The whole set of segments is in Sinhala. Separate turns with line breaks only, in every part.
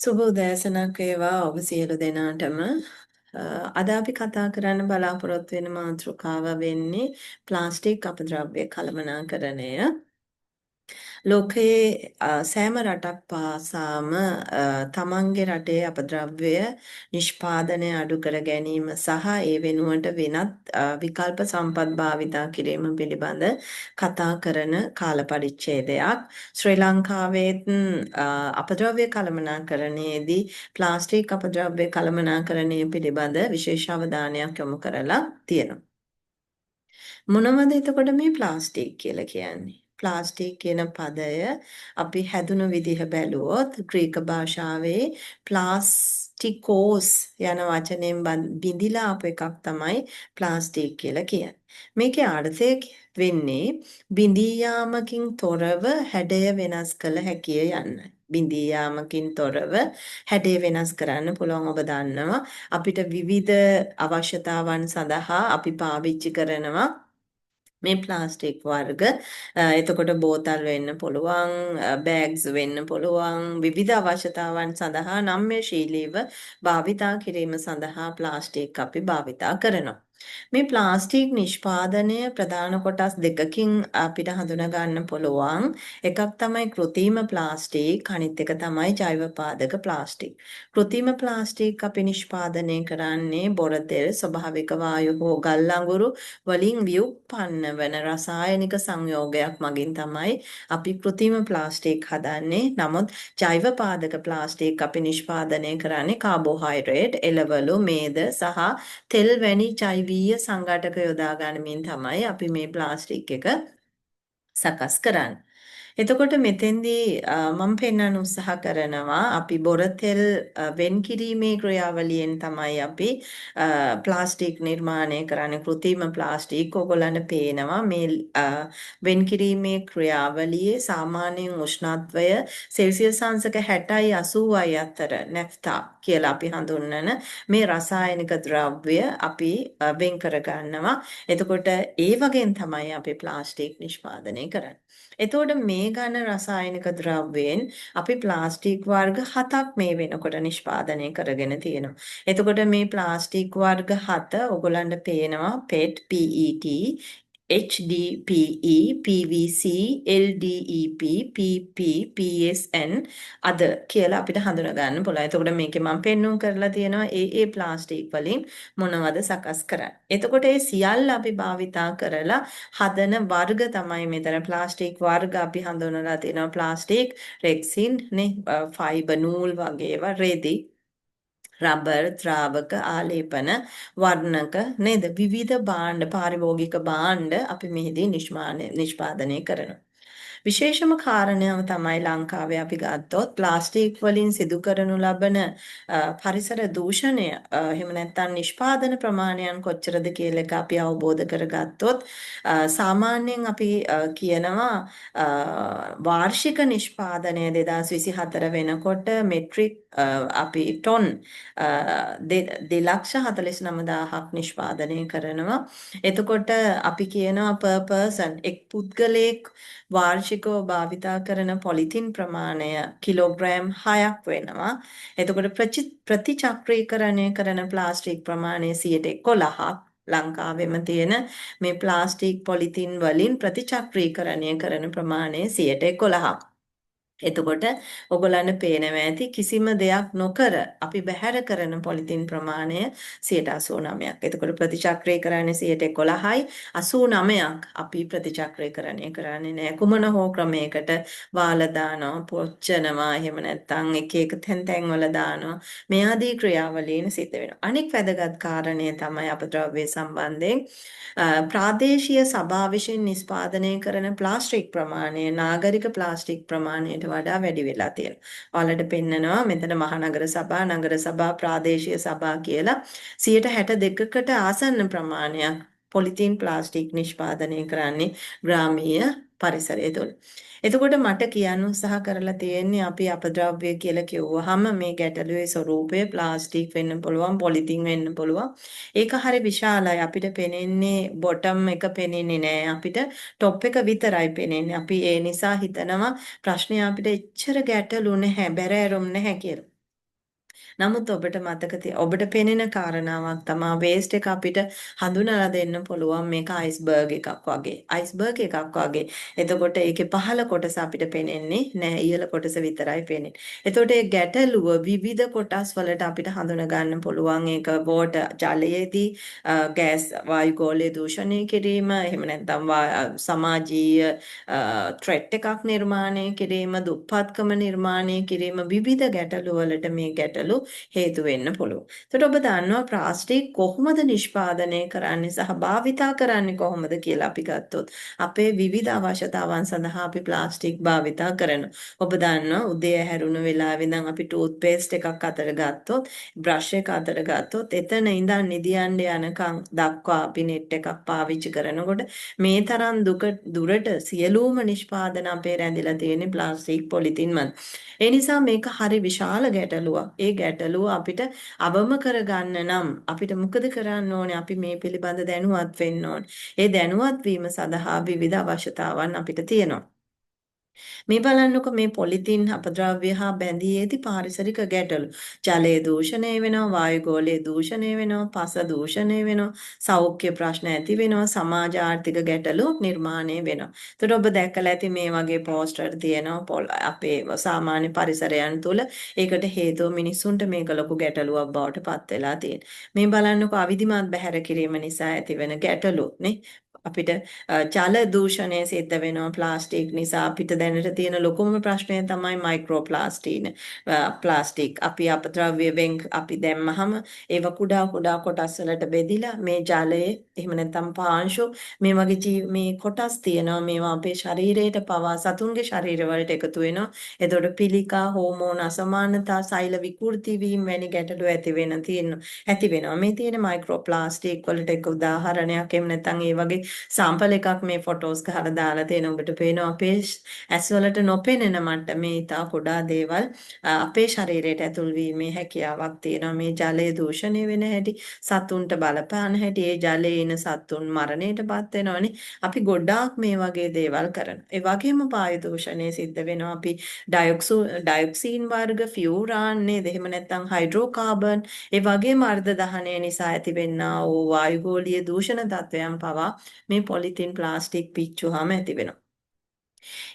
සුබ උදෑසනක් වේවා ඔබ සියලු දෙනාටම. අද අපි කතා කරන්න බලාපොරොත්තු වෙන මාතෘකාව වෙන්නේ ප්ලාස්ටික් අපද්‍රව්‍ය කළමනාකරණය. ලෝකයේ සෑම රටක් පාසාම තමන්ගේ රටේ අපද්‍රව්‍ය නිෂ්පාදනය අඩු කර ගැනීම සහ ඒ වෙනුවට වෙනත් විකල්ප සම්පත් භාවිතා කිරීම පිළිබඳ කතා කරන කාල පරිච්ඡේදයක්. ශ්‍රී ලංකාවේත් අපද්‍රව්‍ය කළමනාකරණයේදී ප්ලාස්ටික් අපද්‍රව්‍ය කළමනාකරණය පිළිබඳ විශේෂ අවධානයක් යොමු කරලා තියෙනවා. මොනවද එතකොට මේ ප්ලාස්ටික් කියලා කියන්නේ? ප්ලාස්ටික් කියන පදය අපි හැදුණු විදිහ බැලුවොත් ග්‍රීක භාෂාවේ ප්ලාස්ටිකෝස් යන වචනයෙන් බිඳිලා ආපු එකක් තමයි ප්ලාස්ටික් කියලා කියන්නේ. මේකේ අර්ථය වෙන්නේ බිඳී යාමකින් තොරව හැඩය වෙනස් කළ හැකිය යන්නයි. බිඳී යාමකින් තොරව හැඩය වෙනස් කරන්න පුළුවන්. ඔබ දන්නවා අපිට විවිධ අවශ්‍යතාවන් සඳහා අපි පාවිච්චි කරනවා මේ ප්ලාස්ටික් වර්ග. එතකොට බෝතල් වෙන්න පුළුවන්, බෑග්ස් වෙන්න පුළුවන්, විවිධ අවශ්‍යතාවන් සඳහා නම්‍යශීලීව භාවිතා කිරීම සඳහා ප්ලාස්ටික් අපි භාවිතා කරනවා. මේ ප්ලාස්ටික් නිෂ්පාදනය ප්‍රධාන කොටස් දෙකකින් අපිට හඳුනා ගන්න පුළුවන්. එකක් තමයි કૃත්‍රිම ප්ලාස්ටික්, අනිත් එක තමයි ජෛව පාදක ප්ලාස්ටික්. કૃත්‍රිම ප්ලාස්ටික් අපි නිෂ්පාදනය කරන්නේ බොරතෙල්, ස්වභාවික වායු හෝ ගල් අඟුරු වලින් ව්‍යුත්පන්න වන රසායනික සංයෝගයක් මගින් තමයි අපි કૃත්‍රිම ප්ලාස්ටික් හදන්නේ. නමුත් ජෛව පාදක ප්ලාස්ටික් අපි නිෂ්පාදනය කරන්නේ කාබෝහයිඩ්‍රේට්, එළවලු, මේද සහ තෙල් වැනි ජෛවීය සංඝටක යොදා ගනිමින් තමයි අපි මේ ප්ලාස්ටික් එක සකස් කරන්නේ. එතකොට මෙතෙන්දී මම පෙන්වන්න උත්සාහ කරනවා අපි බොරතෙල් වෙන් කිරීමේ ක්‍රියාවලියෙන් තමයි අපි ප්ලාස්ටික් නිර්මාණය කරන්නේ. કૃත්‍රිම ප්ලාස්ටික් ඔයගොල්ලන්ට පේනවා මේ වෙන් කිරීමේ ක්‍රියාවලියේ සාමාන්‍යයෙන් උෂ්ණත්වය සෙල්සියස් අංශක 60යි 80යි අතර නැෆ්තා කියලා අපි හඳුන්වන මේ රසායනික ද්‍රව්‍ය අපි වෙන් කර ගන්නවා. එතකොට ඒ වගේන් තමයි අපි ප්ලාස්ටික් නිෂ්පාදනය කරන්නේ. එතකොට මේ ඝන රසායනික ද්‍රව්‍යයෙන් අපි ප්ලාස්ටික් වර්ග 7ක් මේ වෙනකොට නිෂ්පාදනය කරගෙන තියෙනවා. එතකොට මේ ප්ලාස්ටික් වර්ග 7 ඔයගොල්ලන්ට පේනවා PET, PET, HDPE, PVC, LDEP, PP, PSN අද කියලා අපිට හඳුනා ගන්න පුළුවන්. එතකොට මේකේ මම පෙන්වුම් කරලා තියෙනවා ඒ ප්ලාස්ටික් වලින් මොනවද සකස් කරන්නේ. එතකොට ඒ සියල්ල අපි භාවිතා කරලා හදන වර්ග තමයි මෙතන ප්ලාස්ටික් වර්ග අපි හඳුනලා තියෙනවා. ප්ලාස්ටික් රෙක්සින් නේ, ෆයිබර් නූල් වගේ ඒවා, රෙදි, රබර්, ද්‍රාවක, ආලේපන, වර්ණක නේද? විවිධ භාණ්ඩ, පාරිභෝගික භාණ්ඩ අපි මෙහිදී නිෂ්පාදනය කරනවා. විශේෂම කාරණයම තමයි ලංකාවේ අපි ගත්තොත් ප්ලාස්ටික් වලින් සිදු කරනු ලබන පරිසර දූෂණය එහෙම නැත්නම් නිෂ්පාදන ප්‍රමාණයන් කොච්චරද කියලා එක අපි අවබෝධ කරගත්තොත් සාමාන්‍යයෙන් අපි කියනවා වාර්ෂික නිෂ්පාදනය 2024 වෙනකොට මෙට්‍රික් අපි ටොන් 2,49,000ක් නිෂ්පාදනය කරනවා. එතකොට අපි කියනවා per person එක් පුද්ගලයෙක් වාර්ෂිකව භාවිතා කරන පොලිතින් ප්‍රමාණය කිලෝග්‍රෑම් 6ක් වෙනවා. එතකොට ප්‍රතිචක්‍රීකරණය කරන ප්ලාස්ටික් ප්‍රමාණය 11%ක්. ලංකාවෙම තියෙන මේ ප්ලාස්ටික් පොලිතින් වලින් ප්‍රතිචක්‍රීකරණය කරන ප්‍රමාණය 11%ක්. එතකොට ඔයගොල්ලන්ට පේනවා ඇති කිසිම දෙයක් නොකර අපි බැහැර කරන පොලිතින් ප්‍රමාණය 89%ක්. එතකොට ප්‍රතිචක්‍රීකරණය 11%යි 89ක් අපි ප්‍රතිචක්‍රීකරණය කරන්නේ නැහැ. කුමන හෝ ක්‍රමයකට වාල දානවා, පොච්චනවා, එහෙම නැත්නම් එක තැන් වල දානවා. මේ ආදී ක්‍රියාවලීන් සිද්ධ වෙනවා. අනෙක් වැදගත් කාරණය තමයි අපද්‍රව්‍ය සම්බන්ධයෙන් ප්‍රාදේශීය සභා විසින් නිෂ්පාදනය කරන ප්ලාස්ටික් ප්‍රමාණය නාගරික ප්ලාස්ටික් ප්‍රමාණයට වඩා වැඩි වෙලා තියෙනවා. ඔයාලට පෙන්නනවා මෙතන මහනගර සභා, නගර සභා, ප්‍රාදේශීය සභා කියලා 62%කට ආසන්න ප්‍රමාණයක් පොලිතීන් ප්ලාස්ටික් නිෂ්පාදනය කරන්නේ ග්‍රාමීය පරිසරය තුළ. එතකොට මට කියන්න උත්සාහ කරලා තියෙන්නේ අපි අපද්‍රව්‍ය කියලා කිව්වහම මේ ගැටලුවේ ස්වરૂපය ප්ලාස්ටික් වෙන්න පුළුවන්, පොලිතීන් වෙන්න පුළුවන්. ඒක හරි විශාලයි. අපිට පේන්නේ බොටම් එක පේන්නේ නැහැ. අපිට টොප් එක විතරයි පේන්නේ. අපි ඒ නිසා හිතනවා ප්‍රශ්නේ අපිට එච්චර ගැටලු නැහැ, බැරෑරුම් නැහැ කියලා. නමුත් ඔබට මතක ඔබට පෙනෙන කාරණාවක් තමයි වේස්ට් එක අපිට හඳුනලා දෙන්න පුළුවන් මේක අයිස්බර්ග් එකක් වගේ. අයිස්බර්ග් එකක් වගේ. එතකොට ඒකේ පහළ කොටස අපිට පෙනෙන්නේ නෑ ඉහළ කොටස විතරයි පෙනෙන්නේ. එතකොට ඒ ගැටලුව විවිධ කොටස් වලට අපිට හඳුන ගන්න පුළුවන්. ඒක වෝටර් ජලයේදී ගෑස් වායුගෝලීය දූෂණය කිරීම, එහෙම නැත්නම් සමාජීය ත්‍රෙට් එකක් නිර්මාණය කිරීම, දුප්පත්කම නිර්මාණය කිරීම විවිධ ගැටලු වලට මේ ගැටලු හේතු වෙන්න පුළුවන්. එතකොට ඔබ දන්නවා ප්ලාස්ටික් කොහොමද නිෂ්පාදනය කරන්නේ සහ භාවිතා කරන්නේ කොහොමද කියලා අපි ගත්තොත් අපේ විවිධ අවශ්‍යතාවන් සඳහා අපි ප්ලාස්ටික් භාවිතා කරනවා. ඔබ දන්නවා උදේ හැරුණු වෙලාවේ ඉඳන් අපි ටූත් පේස්ට් එකක් අතට ගත්තොත්, බ්‍රෂ් එක අතට ගත්තොත් එතන ඉඳන් නිදියන්න යනකම් දක්වා අපි නෙට් එකක් පාවිච්චි කරනකොට මේ තරම් දුරට සියලුම නිෂ්පාදන අපේ රැඳිලා තියෙන්නේ ප්ලාස්ටික් පොලිතින් මත. ඒ නිසා මේක හරි විශාල ගැටලුවක්. ඒ ගැටලුව අපිට අවම කරගන්න නම් අපිට මොකද කරන්න ඕනේ? අපි මේ පිළිබඳ දැනුවත් වෙන්න ඕනේ. ඒ දැනුවත් වීම සඳහා විවිධ අවශ්‍යතාවන් අපිට තියෙනවා. මේ බලන්නකො මේ පොලිතින් අපද්‍රව්‍ය හා බැඳී ඇති පාරිසරික ගැටලු. ජලය දූෂණය වෙනවා, වායුගෝලීය දූෂණය වෙනවා, පස දූෂණය වෙනවා, සෞඛ්‍ය ප්‍රශ්න ඇති වෙනවා, සමාජ ආර්ථික ගැටලු නිර්මාණය වෙනවා. එතකොට ඔබ දැකලා ඇති මේ වගේ පෝස්ටර් තියෙනවා අපේ සාමාන්‍ය පරිසරයන් තුළ. ඒකට හේතුව මිනිස්සුන්ට මේක ලොකු ගැටලුවක් බවට පත් වෙලා තියෙනවා. මේ බලන්නකො අවිධිමත් බැහැර කිරීම නිසා ඇතිවෙන ගැටලු නේ. අපිට ජල දූෂණය සිද්ධ වෙනවා ප්ලාස්ටික් නිසා. අපිට දැනට තියෙන ලොකුම ප්‍රශ්නය තමයි මයික්‍රෝ ප්ලාස්ටික්. අපි අපද්‍රව්‍ය වෙන් අපි දැම්මහම ඒව කුඩා කුඩා කොටස් වලට බෙදිලා මේ ජලයේ එහෙම නැත්නම් පාංශු මේ වගේ මේ කොටස් තියෙනවා. මේවා අපේ ශරීරයට පවා සතුන්ගේ ශරීර වලට එකතු වෙනවා. එතකොට පිළිකා, හෝමෝන අසමානතා, සෛල විකෘති වීම වැනි ගැටලු ඇති වෙනවා. මේ තියෙන මයික්‍රෝ ප්ලාස්ටික් වලට එක උදාහරණයක් එහෙම නැත්නම් ඒ වගේ සාම්පල් එකක් මේ ෆොටෝස් ගහලා දාලා තියෙන ඔබට පේනවා අපේ ඇස් වලට නොපෙනෙන මට්ටමේ ඉතා කුඩා දේවල් අපේ ශරීරයට ඇතුල් වීමේ හැකියාවක් තියෙනවා. මේ ජලය දූෂණය වෙන හැටි, සතුන්ට බලපාන හැටි, ඒ ජලයේ ඉන සතුන් මරණයටපත් වෙනවනේ. අපි ගොඩාක් මේ වගේ දේවල් කරනවා. ඒ වගේම වායු දූෂණය සිද්ධ වෙනවා. අපි ඩයොක්සින් වර්ග, ෆියුරාන් නේද? එහෙම නැත්නම් හයිඩ්‍රෝකාබන් ඒ වගේම අර්ධ දහනය නිසා ඇතිවෙනා වූ වායුගෝලීය දූෂණ තත්වයන් පවා මේ පොලිතින් ප්ලාස්ටික් පිච්චුවාම ඇති වෙනවා.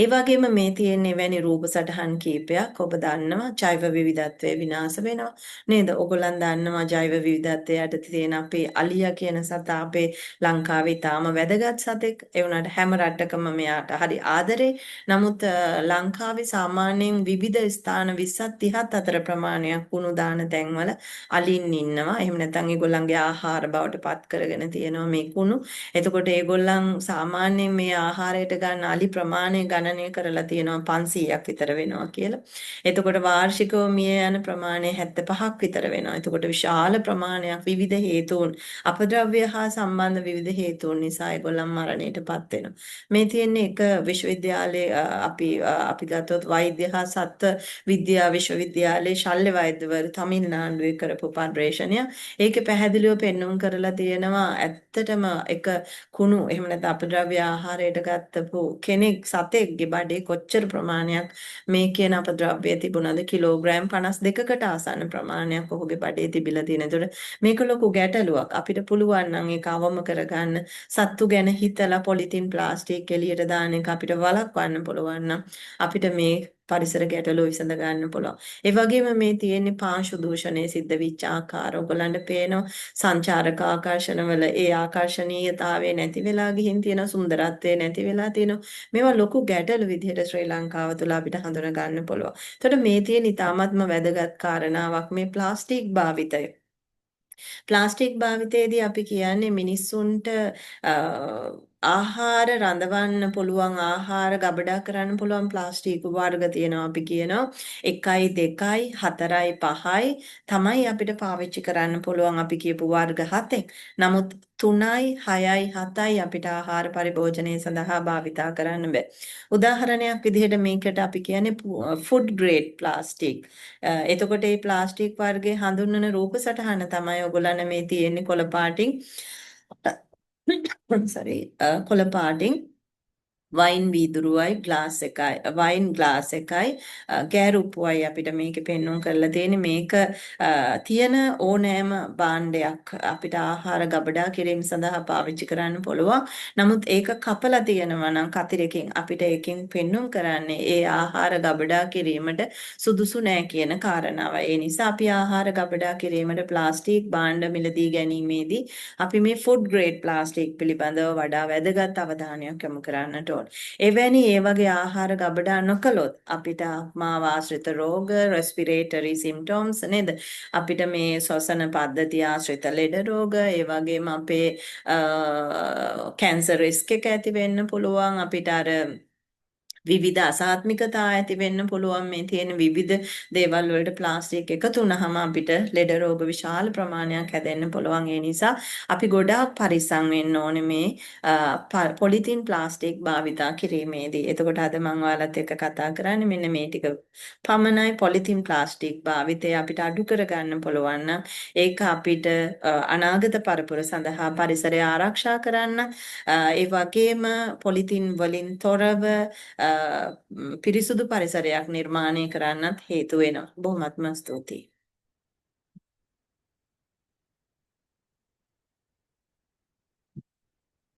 ඒ වගේම මේ තියෙන එවැනි රූප සටහන් කීපයක් ඔබ දන්නවා ජෛව විවිධත්වය විනාශ වෙනවා නේද? ඔයගොල්ලන් දන්නවා ජෛව විවිධත්වය යටතේ තියෙන අපේ අලියා කියන සතා අපේ ලංකාවේ තාම වැදගත් සතෙක්. ඒ වුණාට හැම රටකම මෙයාට හරි ආදරේ. නමුත් ලංකාවේ සාමාන්‍යයෙන් විවිධ ස්ථාන 20ක් 30ක් අතර ප්‍රමාණයක් කුණු දාන තැන්වල අලින් ඉන්නවා. එහෙම නැත්නම් ඒගොල්ලන්ගේ ආහාර බවට පත් කරගෙන තියෙනවා මේ කුණු. එතකොට ඒගොල්ලන් සාමාන්‍යයෙන් මේ ආහාරයට ගන්න අලි ප්‍රමාණය ගණනය කරලා තියෙනවා 500ක් විතර වෙනවා කියලා. එතකොට වාර්ෂිකව මිය යන ප්‍රමාණය 75ක් විතර වෙනවා. එතකොට විශාල ප්‍රමාණයක් විවිධ හේතුන් අපද්‍රව්‍ය හා සම්බන්ධ විවිධ හේතුන් නිසා ඒගොල්ලන් මරණයටපත් වෙනවා. මේ තියෙන්නේ එක විශ්වවිද්‍යාලයේ අපි ගත්තොත් වෛද්‍ය හා සත්ත්ව විද්‍යා විශ්වවිද්‍යාලයේ ශල්‍ය වෛද්‍යවරු තමිල්නාඩුවේ කරපු පර්යේෂණය. ඒකේ පැහැදිලිව පෙන්වුම් කරලා තියෙනවා ඇත්තටම එක කුණු එහෙම නැත්නම් අපද්‍රව්‍ය ආහාරයට ගත්තපු කෙනෙක් සතෙක්ගේ බඩේ කොච්චර ප්‍රමාණයක් මේ කියන අපද්‍රව්‍ය තිබුණාද කිලෝග්‍රෑම් 52කට ආසන්න ප්‍රමාණයක් ඔහුගේ බඩේ තිබිලා තියෙන. ඒතකොට මේක ලොකු ගැටලුවක්. අපිට පුළුවන් නම් ඒක අවම කරගන්න සත්තු ගැන හිතලා පොලිතින් ප්ලාස්ටික් එළියට දාන එක අපිට වළක්වන්න පුළුවන් නම් අපිට මේ පරිසර ගැටලුව විසඳ ගන්න පුළුවන්. ඒ වගේම මේ තියෙන්නේ පාංශු දූෂණය සිද්ධ වෙච්ච ආකාර. ඔයගලන්ට පේනවා සංචාරක ආකර්ෂණවල ඒ ආකර්ශනීයතාවය නැති වෙලා ගිහින් තියෙන සුන්දරත්වය නැති වෙලා තියෙනවා. මේවා ලොකු ගැටලු විදිහට ශ්‍රී ලංකාව තුළ අපිට හඳුනා ගන්න පුළුවන්. එතකොට මේ තියෙන ඉතාමත්ම වැදගත් කාරණාවක් මේ ප්ලාස්ටික් භාවිතය. ප්ලාස්ටික් භාවිතයේදී අපි කියන්නේ මිනිස්සුන්ට ආහාර රඳවන්න පුළුවන් ආහාර ගබඩා කරන්න පුළුවන් ප්ලාස්ටික් වර්ග තියෙනවා අපි කියනවා 1යි 2යි 4යි 5යි තමයි අපිට පාවිච්චි කරන්න පුළුවන් අපි කියපු වර්ග 7ක්. නමුත් 3යි 6යි 7යි අපිට ආහාර පරිභෝජනය සඳහා භාවිතා කරන්න බෑ. උදාහරණයක් විදිහට මේකට අපි කියන්නේ ෆුඩ් ග්‍රේඩ් ප්ලාස්ටික්. එතකොට මේ ප්ලාස්ටික් වර්ගයේ හඳුන්වන රූප සටහන තමයි ඔයගොල්ලන් මේ තියෙන්නේ කොළ පාටින්. sorry කොළ පාටින් වයින් වීදුරුවයි ග්ලාස් එකයි වයින් ග්ලාස් එකයි ගෑරුප්පුවයි අපිට මේකේ පෙන්වුම් කරලා තියෙන්නේ මේක තියෙන ඕනෑම භාණ්ඩයක් අපිට ආහාර ගබඩා කිරීම සඳහා පාවිච්චි කරන්න පුළුවන්. නමුත් ඒක කපලා තියෙනවා නම් කතිරකින් අපිට ඒකෙන් පෙන්වුම් කරන්නේ ඒ ආහාර ගබඩා කිරීමට සුදුසු නෑ කියන කාරණාවයි. ඒ නිසා අපි ආහාර ගබඩා කිරීමට ප්ලාස්ටික් භාණ්ඩ මිලදී ගැනීමේදී අපි මේ ෆුඩ් ග්‍රේඩ් ප්ලාස්ටික් පිළිබඳව වඩා වැදගත් අවධානයක් යොමු කරන්නට ඕන. එවැනි ඒ වගේ ආහාර ගබඩා නොකළොත් අපිට මාව ආශ්‍රිත රෝග, රෙස්පිරේටරි සිම්ප්ටොම්ස් නේද? අපිට මේ ශ්වසන පද්ධතිය ආශ්‍රිත ලෙඩ රෝග, ඒ වගේම අපේ කැන්සර් රිස්ක් එක ඇති වෙන්න පුළුවන්. අපිට අර විවිධ අසාත්මිකතා ඇති වෙන්න පුළුවන් මේ තියෙන විවිධ දේවල් වලට ප්ලාස්ටික් එකතු වුනහම අපිට ලෙඩ රෝග විශාල ප්‍රමාණයක් හැදෙන්න පුළුවන්. ඒ නිසා අපි ගොඩාක් පරිස්සම් වෙන්න ඕනේ මේ පොලිතින් ප්ලාස්ටික් භාවිතා කිරීමේදී. එතකොට අද මම ඔයාලත් එක්ක කතා කරන්නේ මෙන්න මේ ටික පමණයි. පොලිතින් ප්ලාස්ටික් භාවිතය අපිට අඩු කරගන්න පුළුවන් නම් ඒක අපිට අනාගත පරපුර සඳහා පරිසරය ආරක්ෂා කරන්න ඒ වගේම පොලිතින් වලින් තොරව පිරිසුදු පරිසරයක් නිර්මාණය කරන්නත් හේතු වෙනවා. බොහොමත්ම ස්තුතියි.